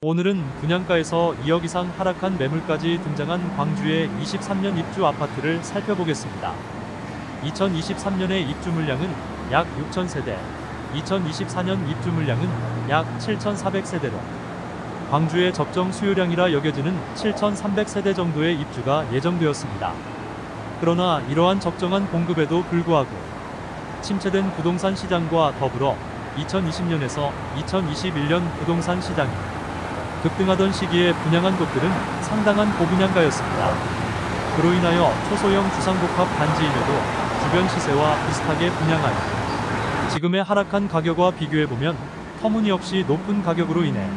오늘은 분양가에서 2억 이상 하락한 매물까지 등장한 광주의 23년 입주 아파트를 살펴보겠습니다. 2023년의 입주 물량은 약 6,000세대, 2024년 입주 물량은 약 7,400세대로 광주의 적정 수요량이라 여겨지는 7,300세대 정도의 입주가 예정되었습니다. 그러나 이러한 적정한 공급에도 불구하고 침체된 부동산 시장과 더불어 2020년에서 2021년 부동산 시장이 급등하던 시기에 분양한 곳들은 상당한 고분양가였습니다. 그로 인하여 초소형 주상복합 단지임에도 주변 시세와 비슷하게 분양하여 지금의 하락한 가격과 비교해보면 터무니없이 높은 가격으로 인해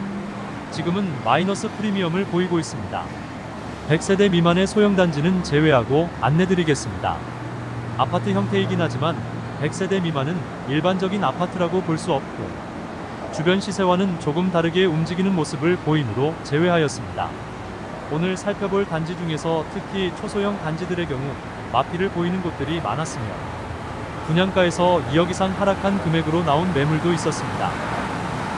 지금은 마이너스 프리미엄을 보이고 있습니다. 100세대 미만의 소형 단지는 제외하고 안내드리겠습니다. 아파트 형태이긴 하지만 100세대 미만은 일반적인 아파트라고 볼 수 없고 주변 시세와는 조금 다르게 움직이는 모습을 보이므로 제외하였습니다. 오늘 살펴볼 단지 중에서 특히 초소형 단지들의 경우 마피를 보이는 곳들이 많았으며 분양가에서 2억 이상 하락한 금액으로 나온 매물도 있었습니다.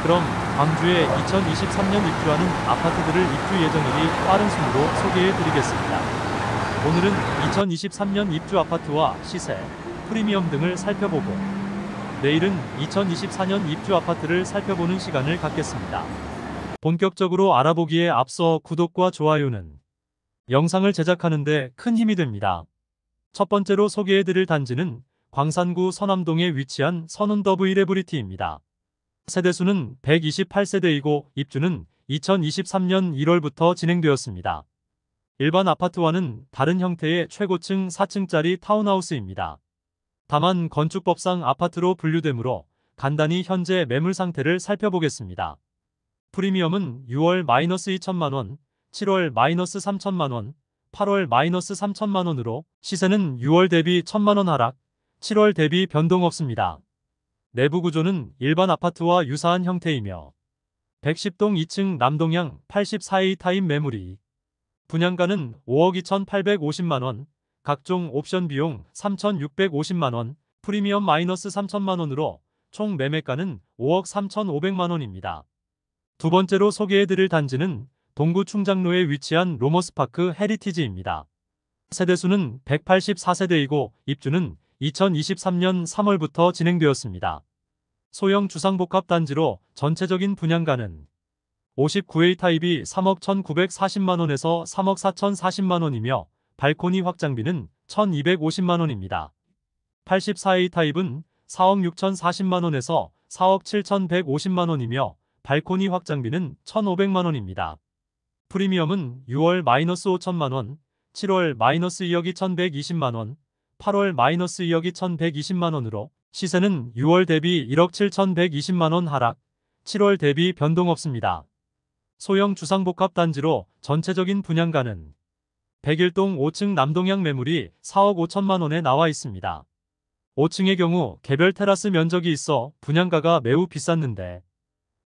그럼 광주에 2023년 입주하는 아파트들을 입주 예정일이 빠른 순으로 소개해 드리겠습니다. 오늘은 2023년 입주 아파트와 시세, 프리미엄 등을 살펴보고 내일은 2024년 입주 아파트를 살펴보는 시간을 갖겠습니다. 본격적으로 알아보기에 앞서 구독과 좋아요는 영상을 제작하는데 큰 힘이 됩니다. 첫 번째로 소개해드릴 단지는 광산구 서남동에 위치한 선운더 브이레브리티입니다. 세대수는 128세대이고 입주는 2023년 1월부터 진행되었습니다. 일반 아파트와는 다른 형태의 최고층 4층짜리 타운하우스입니다. 다만 건축법상 아파트로 분류되므로 간단히 현재 매물 상태를 살펴보겠습니다. 프리미엄은 6월 -2천만원, 7월 -3천만원, 8월 -3천만원으로 시세는 6월 대비 1천만원 하락, 7월 대비 변동 없습니다. 내부 구조는 일반 아파트와 유사한 형태이며 110동 2층 남동향 84A 타입 매물이 분양가는 5억 2,850만원, 각종 옵션 비용 3,650만원, 프리미엄 -3천만원으로 총 매매가는 5억 3,500만원입니다. 두 번째로 소개해드릴 단지는 동구 충장로에 위치한 로머스파크 헤리티지입니다. 세대수는 184세대이고 입주는 2023년 3월부터 진행되었습니다. 소형 주상복합 단지로 전체적인 분양가는 59A 타입이 3억 1,940만원에서 3억 4,040만원이며 발코니 확장비는 1,250만원입니다. 84A 타입은 4억 6,040만원에서 4억 7,150만원이며 발코니 확장비는 1,500만원입니다. 프리미엄은 6월 -5천만원, 7월 -2억 2,120만원, 8월 -2억 2,120만원으로 시세는 6월 대비 1억 7,120만원 하락, 7월 대비 변동 없습니다. 소형 주상복합 단지로 전체적인 분양가는 101동 5층 남동향 매물이 4억 5천만원에 나와 있습니다. 5층의 경우 개별 테라스 면적이 있어 분양가가 매우 비쌌는데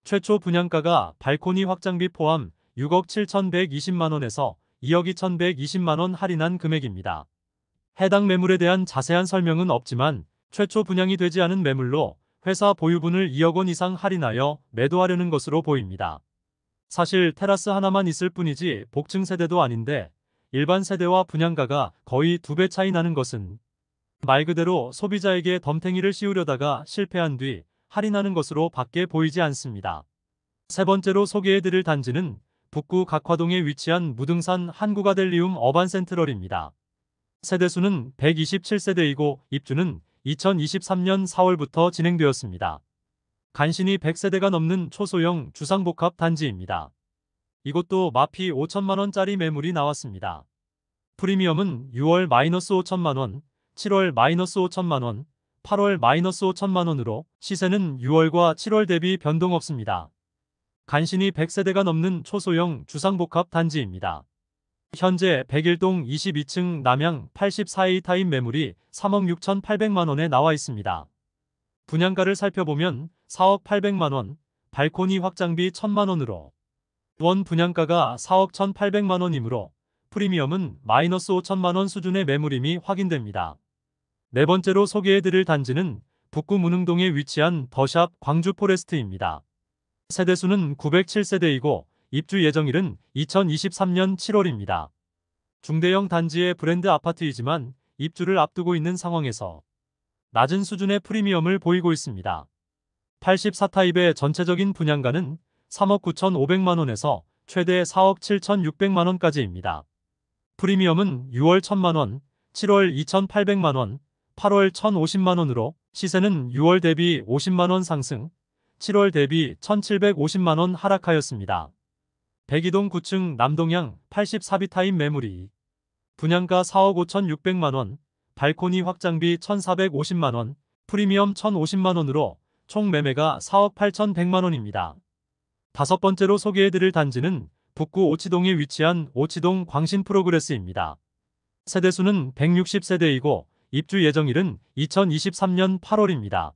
최초 분양가가 발코니 확장비 포함 6억 7,120만원에서 2억 2,120만원 할인한 금액입니다. 해당 매물에 대한 자세한 설명은 없지만 최초 분양이 되지 않은 매물로 회사 보유분을 2억 원 이상 할인하여 매도하려는 것으로 보입니다. 사실 테라스 하나만 있을 뿐이지 복층 세대도 아닌데 일반 세대와 분양가가 거의 2배 차이 나는 것은 말 그대로 소비자에게 덤탱이를 씌우려다가 실패한 뒤 할인하는 것으로 밖에 보이지 않습니다. 세 번째로 소개해드릴 단지는 북구 각화동에 위치한 무등산 한국아델리움 어반센트럴입니다. 세대수는 127세대이고 입주는 2023년 4월부터 진행되었습니다. 간신히 100세대가 넘는 초소형 주상복합 단지입니다. 이곳도 마피 5천만원짜리 매물이 나왔습니다. 프리미엄은 6월 -5천만원, 7월 -5천만원, 8월 -5천만원으로 시세는 6월과 7월 대비 변동 없습니다. 간신히 100세대가 넘는 초소형 주상복합 단지입니다. 현재 101동 22층 남향 84A 타입 매물이 3억 6,800만원에 나와 있습니다. 분양가를 살펴보면 4억 800만원, 발코니 확장비 1,000만원으로 원 분양가가 4억 1,800만원이므로 프리미엄은 -5천만원 수준의 매물임이 확인됩니다. 네 번째로 소개해드릴 단지는 북구 문흥동에 위치한 더샵 광주포레스트입니다. 세대수는 907세대이고 입주 예정일은 2023년 7월입니다. 중대형 단지의 브랜드 아파트이지만 입주를 앞두고 있는 상황에서 낮은 수준의 프리미엄을 보이고 있습니다. 84타입의 전체적인 분양가는 3억 9,500만원에서 최대 4억 7,600만원까지입니다. 프리미엄은 6월 1,000만원, 7월 2,800만원, 8월 1,050만원으로 시세는 6월 대비 50만원 상승, 7월 대비 1,750만원 하락하였습니다. 백이동 9층 남동향 84비타입 매물이 분양가 4억 5,600만원, 발코니 확장비 1,450만원, 프리미엄 1,050만원으로 총 매매가 4억 8,100만원입니다. 다섯 번째로 소개해드릴 단지는 북구 오치동에 위치한 오치동 광신 프로그레스입니다. 세대수는 160세대이고 입주 예정일은 2023년 8월입니다.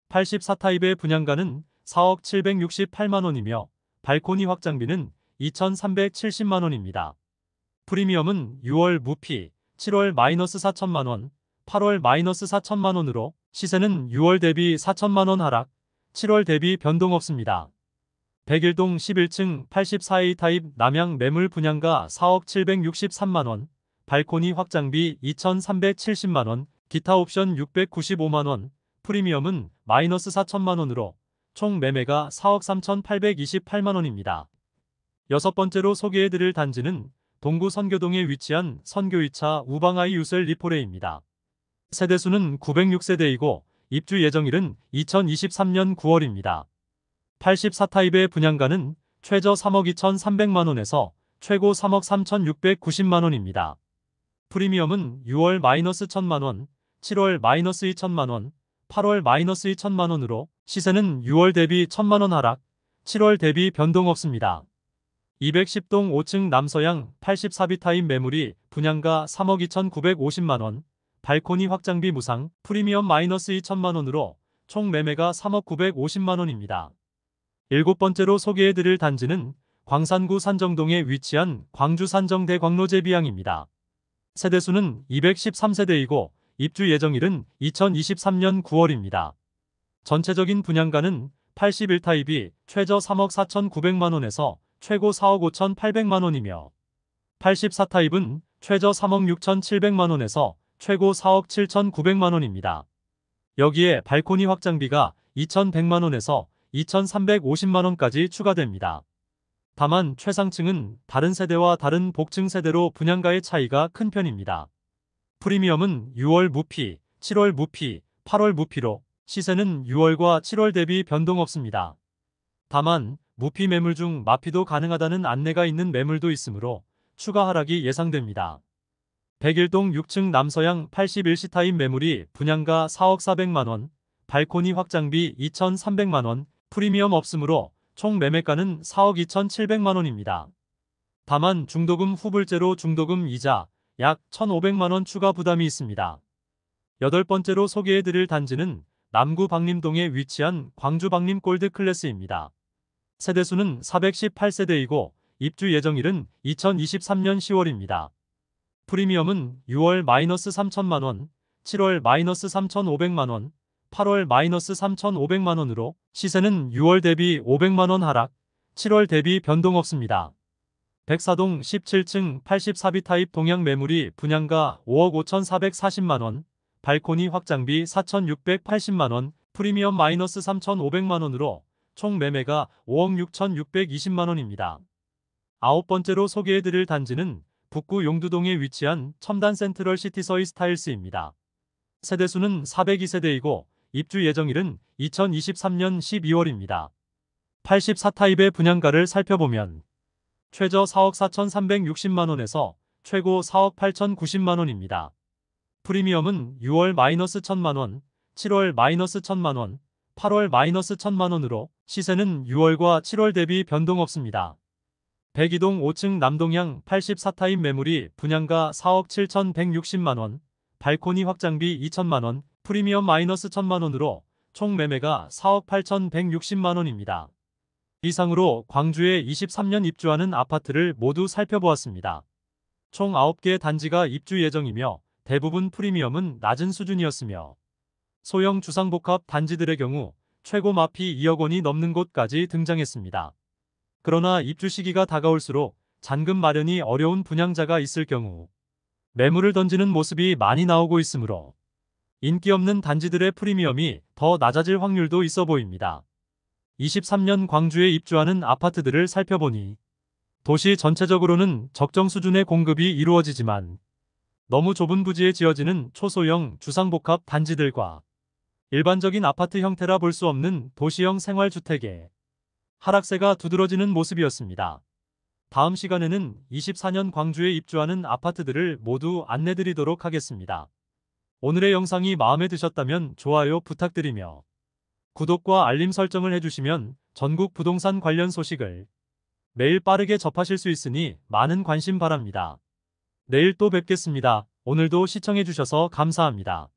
84타입의 분양가는 4억 768만원이며 발코니 확장비는 2,370만원입니다. 프리미엄은 6월 무피, 7월 마이너스 4천만원, 8월 마이너스 4천만원으로 시세는 6월 대비 4천만원 하락, 7월 대비 변동 없습니다. 백일동 11층 84A 타입 남향 매물 분양가 4억 763만원, 발코니 확장비 2,370만원, 기타 옵션 695만원, 프리미엄은 마이너스 4천만원으로 총 매매가 4억 3,828만원입니다. 여섯 번째로 소개해드릴 단지는 동구 선교동에 위치한 선교 2차 우방아이 유셀 리포레입니다. 세대수는 906세대이고 입주 예정일은 2023년 9월입니다. 84타입의 분양가는 최저 3억 2,300만원에서 최고 3억 3,690만원입니다. 프리미엄은 6월 마이너스 1,000만원, 7월 마이너스 2,000만원, 8월 마이너스 2,000만원으로 시세는 6월 대비 1,000만원 하락, 7월 대비 변동 없습니다. 210동 5층 남서향 84비타입 매물이 분양가 3억 2,950만원, 발코니 확장비 무상, 프리미엄 마이너스 2천만원으로 총 매매가 3억 950만원입니다. 일곱 번째로 소개해드릴 단지는 광산구 산정동에 위치한 광주 산정대 광로제비양입니다. 세대수는 213세대이고 입주 예정일은 2023년 9월입니다. 전체적인 분양가는 81타입이 최저 3억 4,900만원에서 최고 4억 5,800만원이며 84타입은 최저 3억 6,700만원에서 최고 4억 7,900만원입니다. 여기에 발코니 확장비가 2,100만원에서 2,350만원까지 추가됩니다. 다만 최상층은 다른 세대와 다른 복층 세대로 분양가의 차이가 큰 편입니다. 프리미엄은 6월 무피, 7월 무피, 8월 무피로 시세는 6월과 7월 대비 변동 없습니다. 다만 무피 매물 중 마피도 가능하다는 안내가 있는 매물도 있으므로 추가 하락이 예상됩니다. 백일동 6층 남서향 81시 타입 매물이 분양가 4억 400만원, 발코니 확장비 2,300만원, 프리미엄 없으므로 총 매매가는 4억 2,700만원입니다. 다만 중도금 후불제로 중도금 이자 약 1,500만원 추가 부담이 있습니다. 여덟 번째로 소개해드릴 단지는 남구 박림동에 위치한 광주 박림 골드 클래스입니다. 세대수는 418세대이고 입주 예정일은 2023년 10월입니다. 프리미엄은 6월 마이너스 3천만원, 7월 마이너스 3,500만원, 8월 마이너스 3,500만원으로 시세는 6월 대비 500만원 하락, 7월 대비 변동 없습니다. 백사동 17층 84비 타입 동양 매물이 분양가 5억 5,440만원, 발코니 확장비 4,680만원, 프리미엄 마이너스 3,500만원으로 총 매매가 5억 6,620만원입니다. 아홉 번째로 소개해드릴 단지는 북구 용두동에 위치한 첨단 센트럴 시티서이 스타일스입니다. 세대수는 402세대이고 입주 예정일은 2023년 12월입니다. 84타입의 분양가를 살펴보면 최저 4억 4,360만원에서 최고 4억 8,090만원입니다. 프리미엄은 6월 마이너스 1,000만원, 7월 마이너스 1,000만원, 8월 마이너스 1,000만원으로 시세는 6월과 7월 대비 변동 없습니다. 백이동 5층 남동향 84타입 매물이 분양가 4억 7,160만원, 발코니 확장비 2천만원, 프리미엄 마이너스 1,000만원으로 총 매매가 4억 8,160만원입니다. 이상으로 광주에 23년 입주하는 아파트를 모두 살펴보았습니다. 총 9개 단지가 입주 예정이며 대부분 프리미엄은 낮은 수준이었으며 소형 주상복합 단지들의 경우 최고 마피 2억 원이 넘는 곳까지 등장했습니다. 그러나 입주 시기가 다가올수록 잔금 마련이 어려운 분양자가 있을 경우 매물을 던지는 모습이 많이 나오고 있으므로 인기 없는 단지들의 프리미엄이 더 낮아질 확률도 있어 보입니다. 23년 광주에 입주하는 아파트들을 살펴보니 도시 전체적으로는 적정 수준의 공급이 이루어지지만 너무 좁은 부지에 지어지는 초소형 주상복합 단지들과 일반적인 아파트 형태라 볼 수 없는 도시형 생활주택에 하락세가 두드러지는 모습이었습니다. 다음 시간에는 24년 광주에 입주하는 아파트들을 모두 안내드리도록 하겠습니다. 오늘의 영상이 마음에 드셨다면 좋아요 부탁드리며 구독과 알림 설정을 해주시면 전국 부동산 관련 소식을 매일 빠르게 접하실 수 있으니 많은 관심 바랍니다. 내일 또 뵙겠습니다. 오늘도 시청해주셔서 감사합니다.